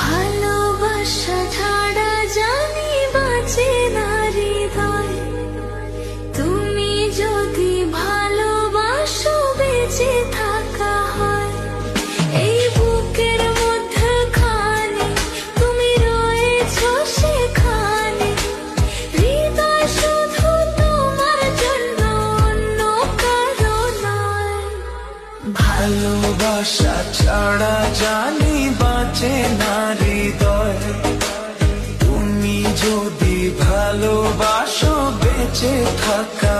ভালোবাসা ছাড়া জানি বাঁচে না হৃদয়, তুমি যদি ভালোবাসো বেঁচে থাকা হয়। এই বুকের মধ্যে খানে তুমি রয়েছো সেখানে, হৃদয় শুধু তোমার জন্য, অন্য কারো নয়। ভালোবাসা ছাড়া জানি বাঁচে না হৃদয়, তুমি যদি ভালোবাসো বেঁচে থাকা